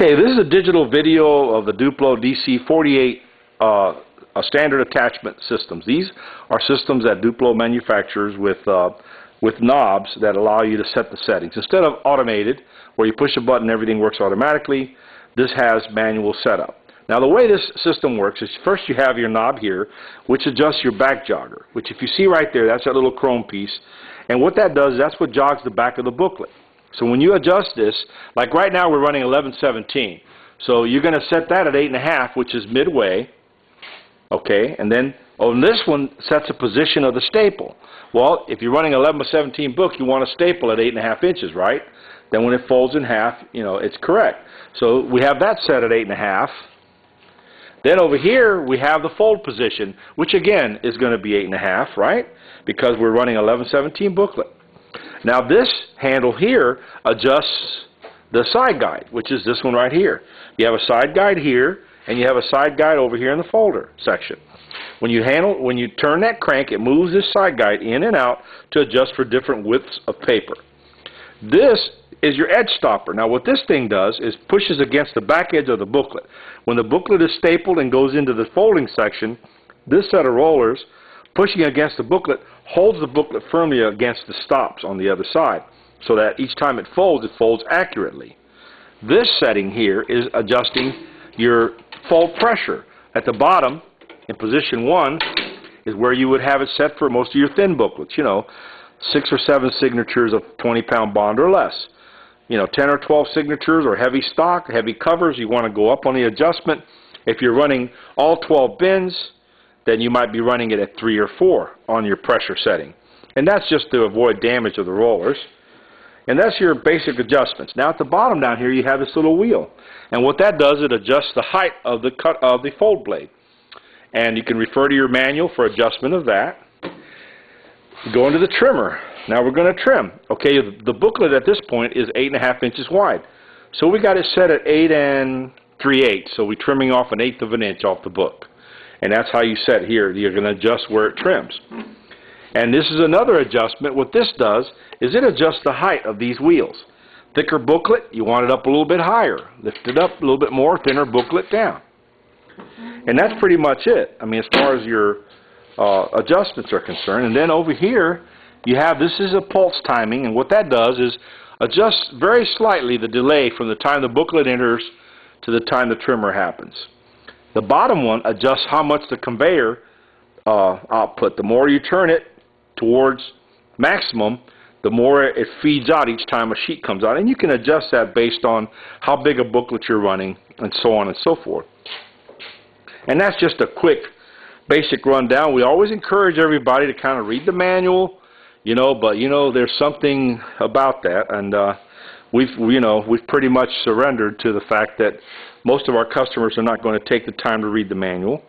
Okay, this is a digital video of the Duplo DC48 standard attachment systems. These are systems that Duplo manufactures with knobs that allow you to set the settings. Instead of automated, where you push a button and everything works automatically, this has manual setup. Now the way this system works is first you have your knob here, which adjusts your back jogger, which if you see right there, that's that little chrome piece. And what that does is that's what jogs the back of the booklet. So when you adjust this, like right now we're running 1117. So you're going to set that at 8.5, which is midway. Okay, and then on this one sets a position of the staple. Well, if you're running 1117 book, you want a staple at 8.5 inches, right? Then when it folds in half, you know, it's correct. So we have that set at 8.5. Then over here we have the fold position, which again is going to be 8.5, right? Because we're running 1117 booklet. Now this handle here adjusts the side guide, which is this one right here. You have a side guide here, and you have a side guide over here in the folder section. When you turn that crank, it moves this side guide in and out to adjust for different widths of paper. This is your edge stopper. Now what this thing does is pushes against the back edge of the booklet. When the booklet is stapled and goes into the folding section, this set of rollers pushing against the booklet holds the booklet firmly against the stops on the other side, so that each time it folds accurately. This setting here is adjusting your fold pressure. At the bottom, in position 1, is where you would have it set for most of your thin booklets. You know, 6 or 7 signatures of 20-pound bond or less. You know, 10 or 12 signatures or heavy stock, heavy covers, you want to go up on the adjustment. If you're running all 12 bins, then you might be running it at 3 or 4 on your pressure setting. And that's just to avoid damage of the rollers. And that's your basic adjustments. Now at the bottom down here you have this little wheel. And what that does, it adjusts the height of the cut of the fold blade. And you can refer to your manual for adjustment of that. Go into the trimmer. Now we're going to trim. Okay, the booklet at this point is 8.5 inches wide. So we got it set at 8 3/8. So we're trimming off 1/8 of an inch off the book. And that's how you set here. You're going to adjust where it trims. And this is another adjustment. What this does is it adjusts the height of these wheels. Thicker booklet, you want it up a little bit higher. Lift it up a little bit more, thinner booklet down. And that's pretty much it. I mean, as far as your adjustments are concerned. And then over here, you have, this is a pulse timing. And what that does is adjust very slightly the delay from the time the booklet enters to the time the trimmer happens. The bottom one adjusts how much the conveyor output. The more you turn it towards maximum, the more it feeds out each time a sheet comes out. And you can adjust that based on how big a booklet you're running and so on and so forth. And that's just a quick basic rundown. We always encourage everybody to kind of read the manual, you know, but you know there's something about that, and we've pretty much surrendered to the fact that most of our customers are not going to take the time to read the manual.